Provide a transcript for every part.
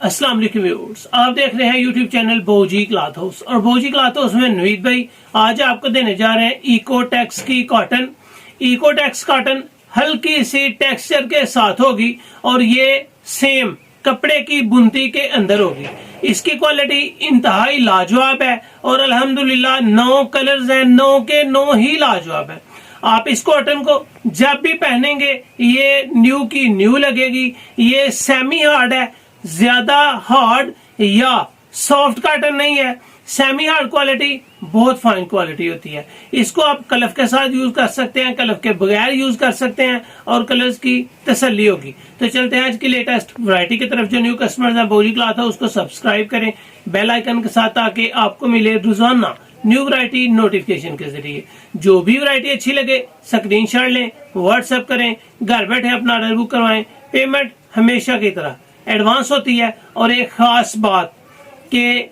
अस्सलाम वालेकुम व्यूअर्स, आप देख रहे हैं यूट्यूब चैनल बोजी क्लॉथ हाउस और बोजी क्लॉथ हाउस में नवीद भाई आज आपको देने जा रहे हैं इकोटेक्स की कॉटन। इकोटेक्स कॉटन हल्की सी टेक्सचर के साथ होगी और ये सेम कपड़े की बुनती के अंदर होगी। इसकी क्वालिटी इंतहाई लाजवाब है और अल्हम्दुलिल्लाह 9 कलर्स हैं, 9 के 9 ही लाजवाब है। आप इस कॉटन को जब भी पहनेंगे ये न्यू की न्यू लगेगी। ये सेमी हार्ड है, ज्यादा हार्ड या सॉफ्ट कॉटन नहीं है। सेमी हार्ड क्वालिटी बहुत फाइन क्वालिटी होती है। इसको आप कलफ के साथ यूज कर सकते हैं, कलफ के बगैर यूज कर सकते हैं और कलर्स की तसल्ली होगी। तो चलते हैं आज की लेटेस्ट वैरायटी की तरफ। जो न्यू कस्टमर्स हैं बोजी क्लॉथ है उसको सब्सक्राइब करें बेल आइकन के साथ, ताकि आपको मिले रोजाना न्यू वैरायटी नोटिफिकेशन के जरिए। जो भी वैरायटी अच्छी लगे स्क्रीनशॉट लें, व्हाट्सएप करें, घर बैठे अपना ऑर्डर बुक करवाएं। पेमेंट हमेशा की तरह एडवांस होती है। और एक खास बात कि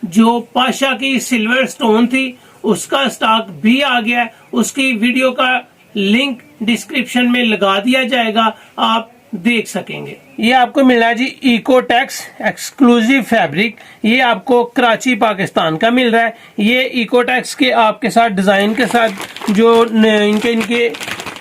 जो पाशा की सिल्वर स्टोन थी उसका स्टॉक भी आ गया है। उसकी वीडियो का लिंक डिस्क्रिप्शन में लगा दिया जाएगा, आप देख सकेंगे। ये आपको मिल रहा है जी इकोटेक्स एक्सक्लूसिव फैब्रिक। ये आपको कराची पाकिस्तान का मिल रहा है। ये इकोटेक्स के आपके साथ डिजाइन के साथ जो इनके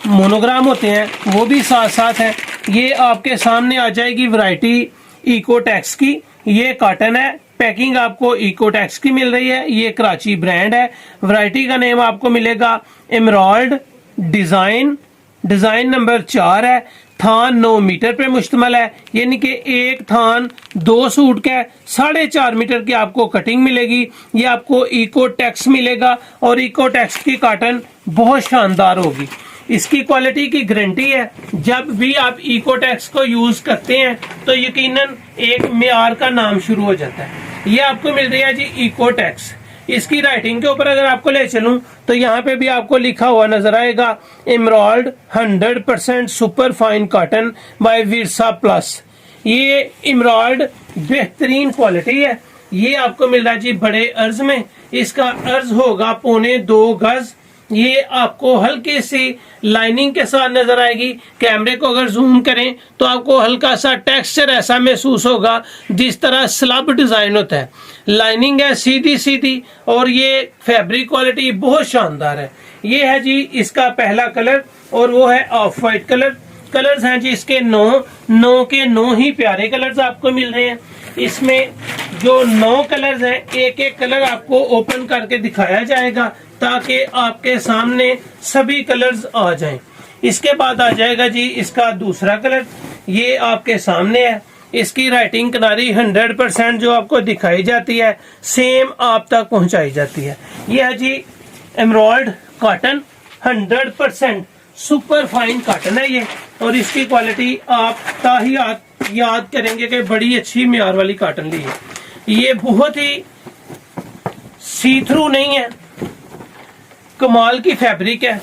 मोनोग्राम होते हैं वो भी साथ साथ है। ये आपके सामने आ जाएगी वैरायटी इकोटेक्स की। ये कॉटन है, पैकिंग आपको इकोटेक्स की मिल रही है। ये कराची ब्रांड है। वैरायटी का नेम आपको मिलेगा एमराल्ड डिजाइन। डिजाइन नंबर 4 है। थान 9 मीटर पे मुश्तमल है, यानी कि एक थान 2 सूट का 4.5 मीटर की आपको कटिंग मिलेगी। ये आपको इकोटेक्स मिलेगा और इकोटेक्स की कॉटन बहुत शानदार होगी। इसकी क्वालिटी की गारंटी है। जब भी आप इकोटेक्स को यूज करते हैं तो यकीनन एक मियार का नाम शुरू हो जाता है। ये आपको मिल रही है जी इकोटेक्स। इसकी राइटिंग के ऊपर अगर आपको ले चलूं तो यहाँ पे भी आपको लिखा हुआ नजर आएगा Emerald 100% super fine cotton by Virsa plus. ये एमराल्ड बेहतरीन क्वालिटी है। ये आपको मिल रहा है जी बड़े अर्ज में। इसका अर्ज होगा 1.25 गज। ये आपको हल्की सी लाइनिंग के साथ नजर आएगी। कैमरे को अगर जूम करें तो आपको हल्का सा टेक्सचर ऐसा महसूस होगा जिस तरह स्लब डिजाइन होता है। लाइनिंग है सीधी सीधी और ये फैब्रिक क्वालिटी बहुत शानदार है। ये है जी इसका पहला कलर और वो है ऑफ वाइट कलर। कलर्स हैं जी इसके 9 के 9 ही प्यारे कलर्स आपको मिल रहे हैं। इसमें जो 9 कलर्स हैं एक एक कलर आपको ओपन करके दिखाया जाएगा ताकि आपके सामने सभी कलर्स आ जाएं। इसके बाद आ जाएगा जी इसका दूसरा कलर। ये आपके सामने है। इसकी राइटिंग किनारी 100% जो आपको दिखाई जाती है सेम आप तक पहुंचाई जाती है। ये है जी emerald cotton 100% super fine cotton है ये। और इसकी क्वालिटी आप ताही याद करेंगे कि बड़ी अच्छी मियार वाली कॉटन ली है। ये बहुत ही सी थ्रू नहीं है, कमाल की फैब्रिक है।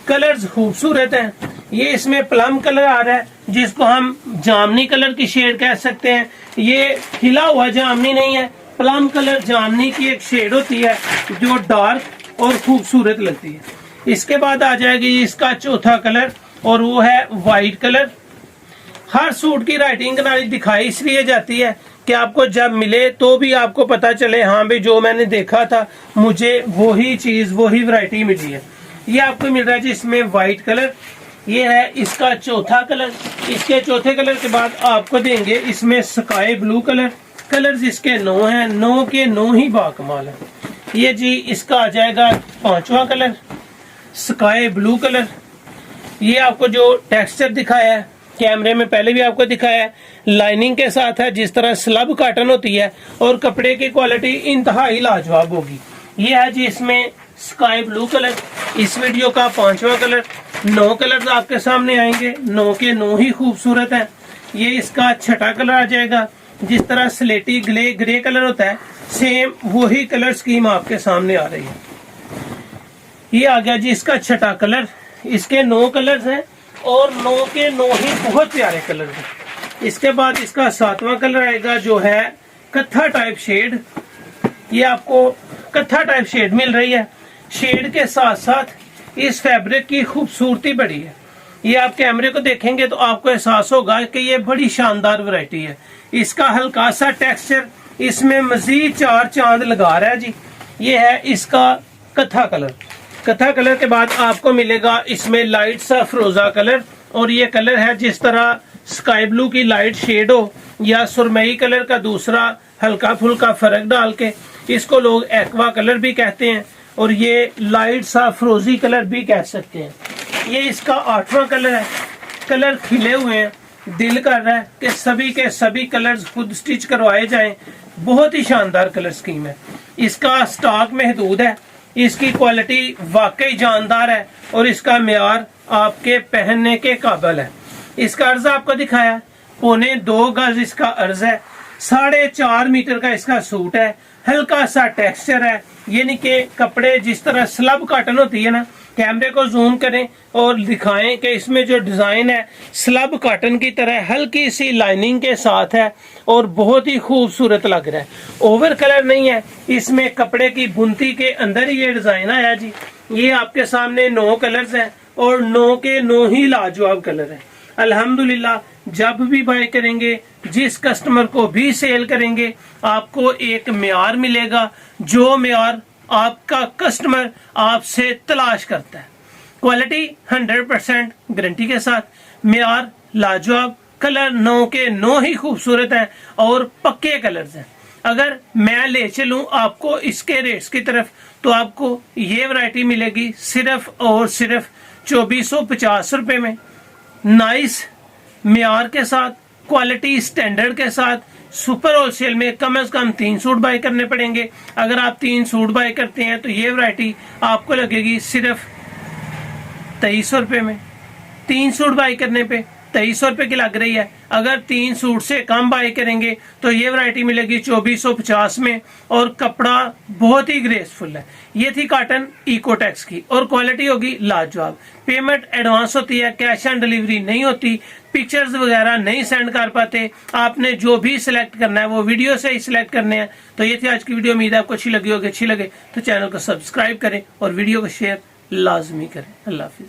कलर्स खूबसूरत हैं। ये इसमें प्लम कलर आ रहा है जिसको हम जामनी कलर की शेड कह सकते हैं। ये हिला हुआ जामनी नहीं है, प्लम कलर जामनी की एक शेड होती है जो डार्क और खूबसूरत लगती है। इसके बाद आ जाएगी इसका चौथा कलर और वो है वाइट कलर। हर सूट की राइटिंग किनारी दिखाई इसलिए जाती है कि आपको जब मिले तो भी आपको पता चले हाँ भाई जो मैंने देखा था मुझे वही चीज वही वैरायटी मिली है। ये आपको मिल रहा है जी इसमें वाइट कलर। ये है इसका चौथा कलर। इसके चौथे कलर के बाद आपको देंगे इसमें स्काई ब्लू कलर। कलर्स इसके 9 हैं, 9 के 9 ही बाकमाल है। ये जी इसका आ जाएगा 5वां कलर स्काई ब्लू कलर। ये आपको जो टेक्सचर दिखाया है कैमरे में पहले भी आपको दिखाया है, लाइनिंग के साथ है जिस तरह स्लब कॉटन होती है और कपड़े की क्वालिटी इंतहाई लाजवाब होगी। ये है जी इसमें स्काई ब्लू कलर। इस वीडियो का 5वां कलर। 9 कलर आपके सामने आएंगे, 9 के 9 ही खूबसूरत है। ये इसका छठा कलर आ जाएगा। जिस तरह स्लेटी ग्रे कलर होता है सेम वही कलर स्कीम आपके सामने आ रही है। ये आ गया जी इसका छठा कलर। इसके 9 कलर्स हैं और 9 के 9 ही बहुत प्यारे कलर हैं। इसके बाद इसका 7वां कलर आएगा जो है कत्था टाइप शेड। ये आपको कत्था टाइप शेड मिल रही है। शेड के साथ साथ इस फैब्रिक की खूबसूरती बड़ी है। ये आप कैमरे को देखेंगे तो आपको एहसास होगा कि ये बड़ी शानदार वैरायटी है। इसका हल्का सा टेक्सचर, इसमें मजीद 4 चांद लगा रहा है जी। ये है इसका कथा कलर। कथा कलर के बाद आपको मिलेगा इसमें लाइट सा फिरोजा कलर, और ये कलर है जिस तरह स्काई ब्लू की लाइट शेड हो या सुरमई कलर का दूसरा हल्का फुल्का फर्क डाल के, इसको लोग एक्वा कलर भी कहते हैं और ये लाइट सा फिरोजी कलर भी कह सकते हैं। ये इसका 8वां कलर है। कलर खिले हुए हैं, दिल कर रहा है कि सभी के सभी कलर्स खुद स्टिच करवाए जाएं। बहुत ही शानदार कलर स्कीम है। इसका स्टॉक महदूद है, इसकी क्वालिटी वाकई जानदार है और इसका म्यार आपके पहनने के काबिल है। इसका अर्ज आपको दिखाया, 1.25 गज इसका अर्ज है, 4.5 मीटर का इसका सूट है, हल्का सा टेक्सचर है, यानी कि कपड़े जिस तरह स्लब कॉटन होती है ना, कैमरे को जूम करें और दिखाएं कि इसमें जो डिजाइन है स्लब कॉटन की तरह हल्की सी लाइनिंग के साथ है और बहुत ही खूबसूरत लग रहा है। ओवर कलर नहीं है, इसमें कपड़े की बुनती के अंदर ही ये डिजाइन आया जी। ये आपके सामने 9 कलर्स हैं और 9 के 9 ही लाजवाब कलर हैं। अल्हम्दुलिल्लाह, जब भी बाय करेंगे, जिस कस्टमर को भी सेल करेंगे, आपको एक म्यार मिलेगा जो म्यार आपका कस्टमर आपसे तलाश करता है। क्वालिटी 100% गारंटी के साथ, म्यार लाजवाब, कलर 9 के 9 ही खूबसूरत हैं और पक्के कलर्स हैं। अगर मैं ले चलूं आपको इसके रेट्स की तरफ, तो आपको ये वैरायटी मिलेगी सिर्फ और सिर्फ 2450 रुपए में। नाइस म्यार के साथ, क्वालिटी स्टैंडर्ड के साथ, सुपर होलसेल में कम से कम 3 सूट बाय करने पड़ेंगे। अगर आप 3 सूट बाय करते हैं तो ये वैरायटी आपको लगेगी सिर्फ 2300 रुपए में। 3 सूट बाय करने पे 2300 रुपए की लग रही है। अगर 3 सूट से कम बाय करेंगे तो ये वैरायटी मिलेगी 2450 में और कपड़ा बहुत ही ग्रेसफुल है। ये थी कॉटन इकोटेक्स की और क्वालिटी होगी लाजवाब। पेमेंट एडवांस होती है, कैश ऑन डिलीवरी नहीं होती, पिक्चर्स वगैरह नहीं सेंड कर पाते। आपने जो भी सिलेक्ट करना है वो वीडियो से ही सिलेक्ट करने हैं। तो ये थी आज की वीडियो, उम्मीद है आपको अच्छी लगी होगी। अच्छी लगे तो चैनल को सब्सक्राइब करें और वीडियो को शेयर लाजमी करें। अल्लाह हाफिज।